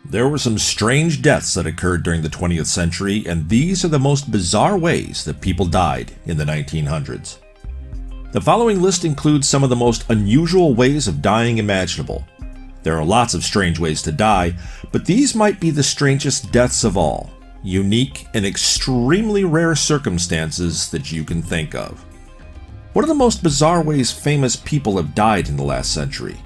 There were some strange deaths that occurred during the 20th century, and these are the most bizarre ways that people died in the 1900s. The following list includes some of the most unusual ways of dying imaginable. There are lots of strange ways to die, but these might be the strangest deaths of all, unique and extremely rare circumstances that you can think of. What are the most bizarre ways famous people have died in the last century?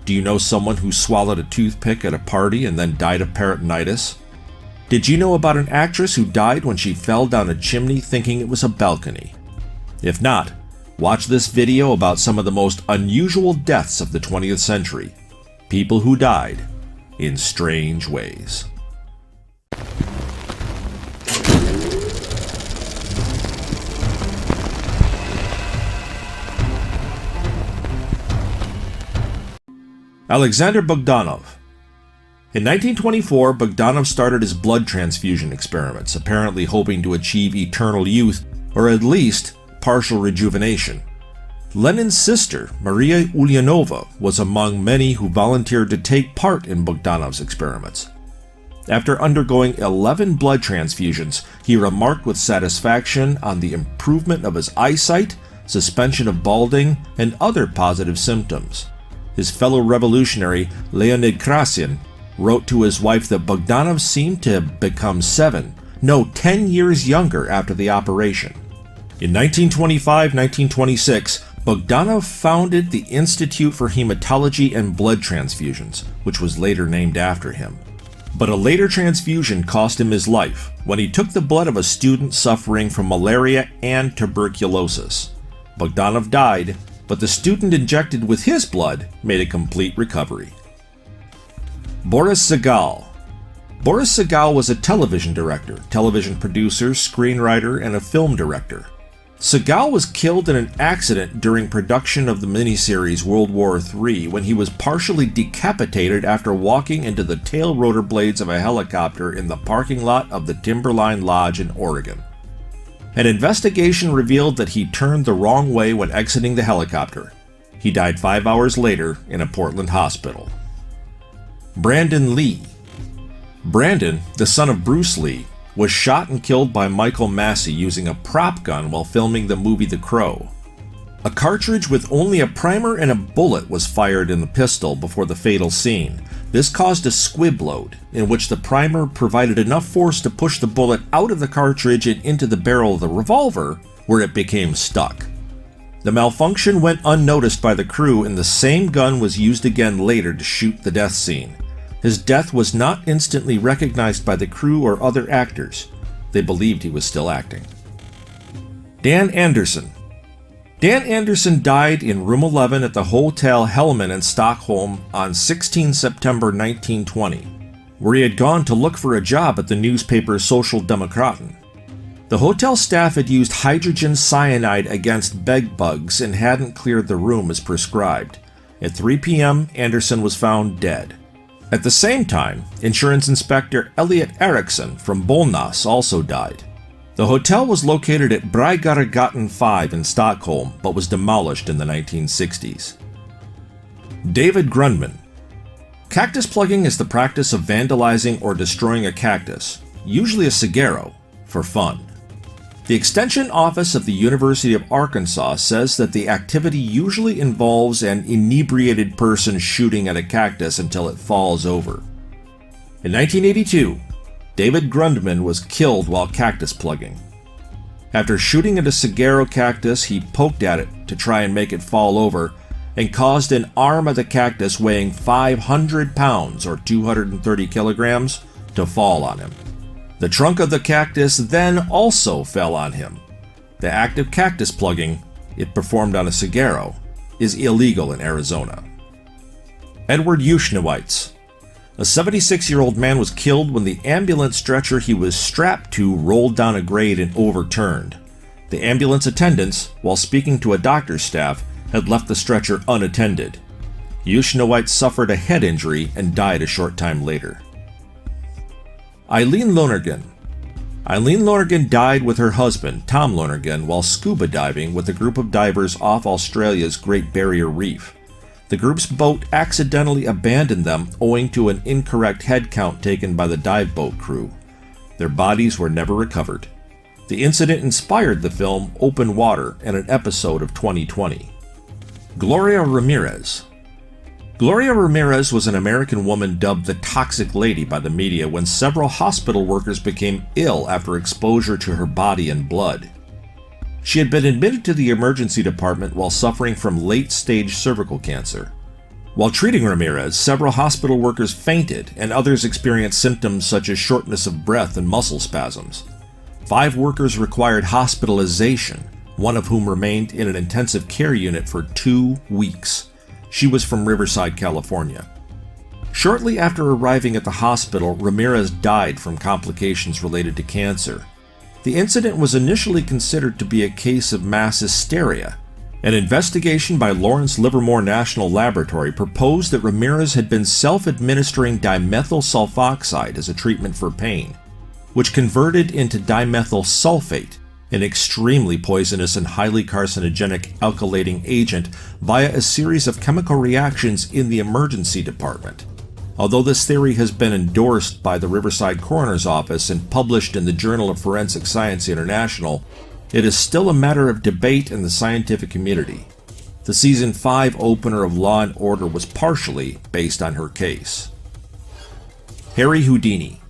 Do you know someone who swallowed a toothpick at a party and then died of peritonitis? Did you know about an actress who died when she fell down a chimney thinking it was a balcony? If not, watch this video about some of the most unusual deaths of the 20th century. People who died in strange ways. Alexander Bogdanov. In 1924, Bogdanov started his blood transfusion experiments, apparently hoping to achieve eternal youth, or at least partial rejuvenation. Lenin's sister, Maria Ulyanova, was among many who volunteered to take part in Bogdanov's experiments. After undergoing 11 blood transfusions, he remarked with satisfaction on the improvement of his eyesight, suspension of balding, and other positive symptoms. His fellow revolutionary, Leonid Krassin, wrote to his wife that Bogdanov seemed to have become 10 years younger after the operation. In 1925-1926, Bogdanov founded the Institute for Hematology and Blood Transfusions, which was later named after him. But a later transfusion cost him his life when he took the blood of a student suffering from malaria and tuberculosis. Bogdanov died, but the student injected with his blood made a complete recovery. Boris Sagal. Boris Sagal was a television director, television producer, screenwriter, and a film director. Sagal was killed in an accident during production of the miniseries World War III when he was partially decapitated after walking into the tail rotor blades of a helicopter in the parking lot of the Timberline Lodge in Oregon. An investigation revealed that he turned the wrong way when exiting the helicopter. He died 5 hours later in a Portland hospital. Brandon Lee. Brandon, the son of Bruce Lee, was shot and killed by Michael Massey using a prop gun while filming the movie The Crow. A cartridge with only a primer and a bullet was fired in the pistol before the fatal scene. This caused a squib load, in which the primer provided enough force to push the bullet out of the cartridge and into the barrel of the revolver, where it became stuck. The malfunction went unnoticed by the crew, and the same gun was used again later to shoot the death scene. His death was not instantly recognized by the crew or other actors. They believed he was still acting. Dan Andersson. Dan Andersson died in room 11 at the Hotel Hellman in Stockholm on 16 September 1920, where he had gone to look for a job at the newspaper Social Demokraten. The hotel staff had used hydrogen cyanide against bed bugs and hadn't cleared the room as prescribed. At 3 p.m., Andersson was found dead. At the same time, insurance inspector Elliot Eriksson from Bollnäs also died. The hotel was located at Bryggargatan 5 in Stockholm, but was demolished in the 1960s. David Grundman. Cactus plugging is the practice of vandalizing or destroying a cactus, usually a saguaro, for fun. The Extension Office of the University of Arkansas says that the activity usually involves an inebriated person shooting at a cactus until it falls over. In 1982, David Grundman was killed while cactus plugging. After shooting at a saguaro cactus, he poked at it to try and make it fall over and caused an arm of the cactus weighing 500 pounds or 230 kilograms to fall on him. The trunk of the cactus then also fell on him. The act of cactus plugging, if performed on a saguaro, is illegal in Arizona. Edward Ushniewicz. A 76-year-old man was killed when the ambulance stretcher he was strapped to rolled down a grade and overturned. The ambulance attendants, while speaking to a doctor's staff, had left the stretcher unattended. Ushniewicz suffered a head injury and died a short time later. Eileen Lonergan. Eileen Lonergan died with her husband, Tom Lonergan, while scuba diving with a group of divers off Australia's Great Barrier Reef. The group's boat accidentally abandoned them owing to an incorrect head count taken by the dive boat crew. Their bodies were never recovered. The incident inspired the film Open Water and an episode of 2020. Gloria Ramirez. Gloria Ramirez was an American woman dubbed the Toxic Lady by the media when several hospital workers became ill after exposure to her body and blood. She had been admitted to the emergency department while suffering from late-stage cervical cancer. While treating Ramirez, several hospital workers fainted and others experienced symptoms such as shortness of breath and muscle spasms. 5 workers required hospitalization, one of whom remained in an intensive care unit for 2 weeks. She was from Riverside, California. Shortly after arriving at the hospital, Ramirez died from complications related to cancer. The incident was initially considered to be a case of mass hysteria. An investigation by Lawrence Livermore National Laboratory proposed that Ramirez had been self-administering dimethyl sulfoxide as a treatment for pain, which converted into dimethyl sulfate, an extremely poisonous and highly carcinogenic alkylating agent, via a series of chemical reactions in the emergency department. Although this theory has been endorsed by the Riverside Coroner's Office and published in the Journal of Forensic Science International, it is still a matter of debate in the scientific community. The Season 5 opener of Law & Order was partially based on her case. Harry Houdini.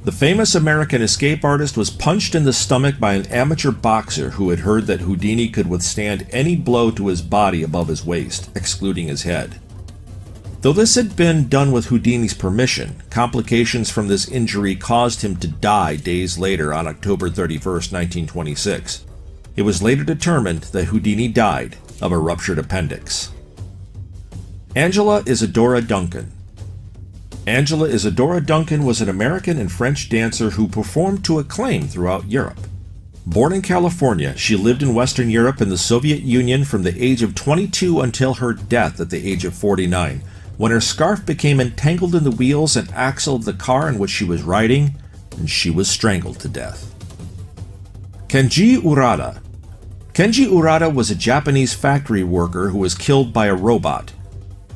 The famous American escape artist was punched in the stomach by an amateur boxer who had heard that Houdini could withstand any blow to his body above his waist, excluding his head. Though this had been done with Houdini's permission, complications from this injury caused him to die days later on October 31, 1926. It was later determined that Houdini died of a ruptured appendix. Angela Isadora Duncan. Angela Isadora Duncan was an American and French dancer who performed to acclaim throughout Europe. Born in California, she lived in Western Europe and the Soviet Union from the age of 22 until her death at the age of 49, when her scarf became entangled in the wheels and axle of the car in which she was riding, and she was strangled to death. Kenji Urada. Kenji Urada was a Japanese factory worker who was killed by a robot.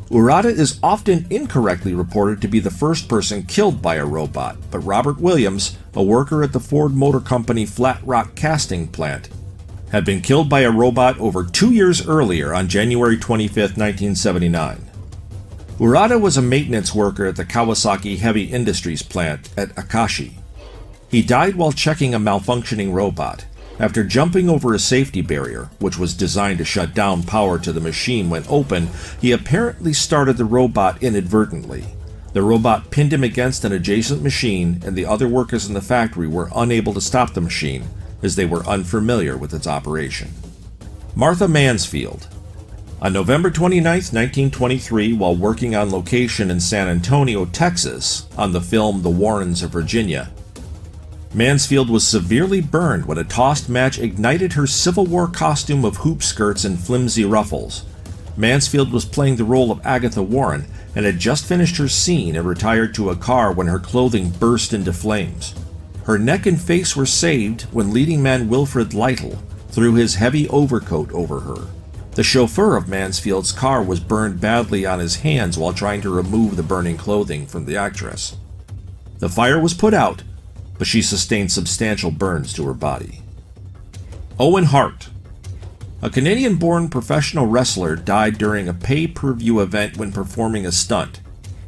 Urada is often incorrectly reported to be the first person killed by a robot, but Robert Williams, a worker at the Ford Motor Company Flat Rock casting plant, had been killed by a robot over 2 years earlier on January 25, 1979. Urada was a maintenance worker at the Kawasaki Heavy Industries plant at Akashi. He died while checking a malfunctioning robot. After jumping over a safety barrier, which was designed to shut down power to the machine when open, he apparently started the robot inadvertently. The robot pinned him against an adjacent machine, and the other workers in the factory were unable to stop the machine, as they were unfamiliar with its operation. Martha Mansfield. On November 29, 1923, while working on location in San Antonio, Texas, on the film The Warrens of Virginia, Mansfield was severely burned when a tossed match ignited her Civil War costume of hoop skirts and flimsy ruffles. Mansfield was playing the role of Agatha Warren and had just finished her scene and retired to a car when her clothing burst into flames. Her neck and face were saved when leading man Wilfred Lytle threw his heavy overcoat over her. The chauffeur of Mansfield's car was burned badly on his hands while trying to remove the burning clothing from the actress. The fire was put out, but she sustained substantial burns to her body. Owen Hart. A Canadian-born professional wrestler died during a pay-per-view event when performing a stunt.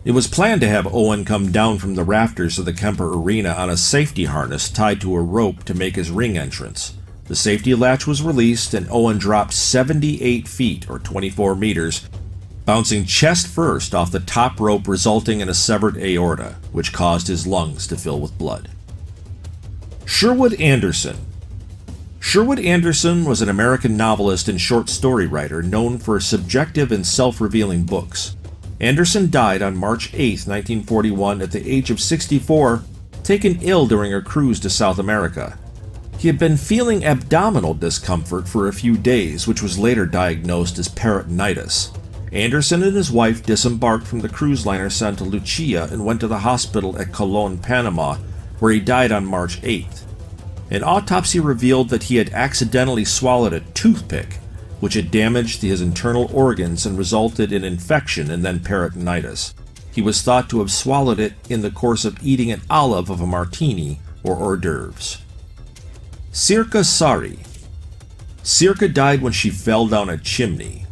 It was planned to have Owen come down from the rafters of the Kemper Arena on a safety harness tied to a rope to make his ring entrance. The safety latch was released and Owen dropped 78 feet or 24 meters, bouncing chest first off the top rope, resulting in a severed aorta, which caused his lungs to fill with blood. Sherwood Anderson. Sherwood Anderson was an American novelist and short story writer known for subjective and self-revealing books. Anderson died on March 8, 1941 at the age of 64, taken ill during a cruise to South America. He had been feeling abdominal discomfort for a few days, which was later diagnosed as peritonitis. Anderson and his wife disembarked from the cruise liner Santa Lucia and went to the hospital at Colon, Panama, where he died on March 8th. An autopsy revealed that he had accidentally swallowed a toothpick which had damaged his internal organs and resulted in infection and then peritonitis. He was thought to have swallowed it in the course of eating an olive of a martini or hors d'oeuvres. Sirkka Sari. Sirkka died when she fell down a chimney.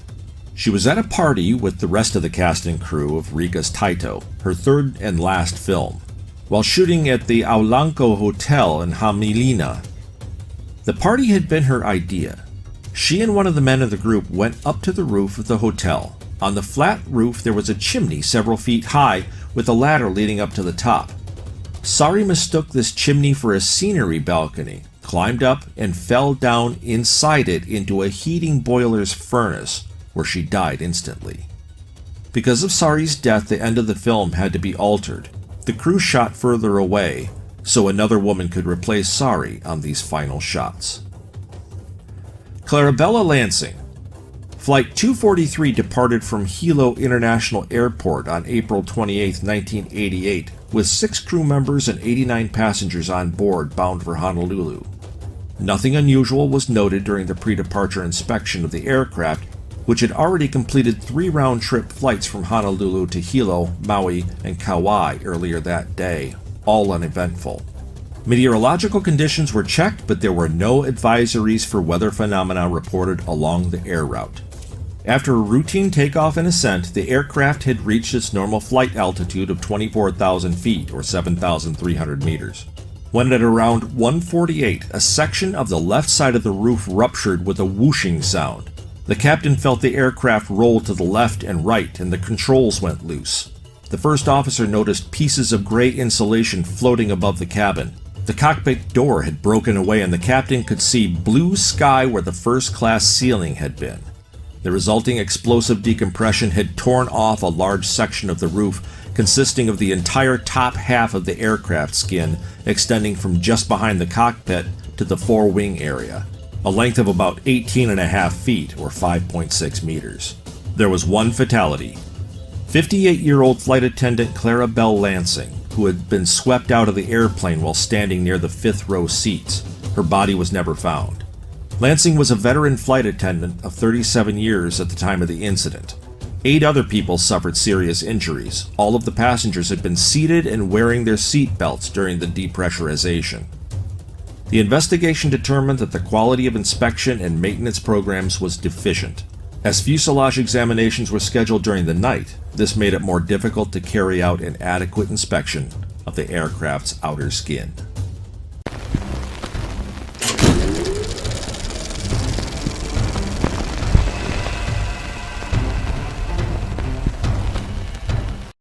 She was at a party with the rest of the cast and crew of Riikka's Taito, her third and last film, while shooting at the Aulanko Hotel in Hämeenlinna. The party had been her idea. She and one of the men of the group went up to the roof of the hotel. On the flat roof there was a chimney several feet high with a ladder leading up to the top. Sari mistook this chimney for a scenery balcony, climbed up, and fell down inside it into a heating boiler's furnace, where she died instantly. Because of Sari's death, the end of the film had to be altered. The crew shot further away, so another woman could replace Sari on these final shots. Clarabelle Lansing. Flight 243 departed from Hilo International Airport on April 28, 1988, with 6 crew members and 89 passengers on board bound for Honolulu. Nothing unusual was noted during the pre-departure inspection of the aircraft, which had already completed 3 round-trip flights from Honolulu to Hilo, Maui, and Kauai earlier that day, all uneventful. Meteorological conditions were checked, but there were no advisories for weather phenomena reported along the air route. After a routine takeoff and ascent, the aircraft had reached its normal flight altitude of 24,000 feet or 7,300 meters. When at around 1:48, a section of the left side of the roof ruptured with a whooshing sound. The captain felt the aircraft roll to the left and right, and the controls went loose. The first officer noticed pieces of gray insulation floating above the cabin. The cockpit door had broken away, and the captain could see blue sky where the first-class ceiling had been. The resulting explosive decompression had torn off a large section of the roof, consisting of the entire top half of the aircraft skin, extending from just behind the cockpit to the forewing area, a length of about 18.5 feet or 5.6 meters. There was one fatality. 58-year-old flight attendant Clarabelle Lansing, who had been swept out of the airplane while standing near the 5th row seats. Her body was never found. Lansing was a veteran flight attendant of 37 years at the time of the incident. 8 other people suffered serious injuries. All of the passengers had been seated and wearing their seat belts during the depressurization. The investigation determined that the quality of inspection and maintenance programs was deficient. As fuselage examinations were scheduled during the night, this made it more difficult to carry out an adequate inspection of the aircraft's outer skin.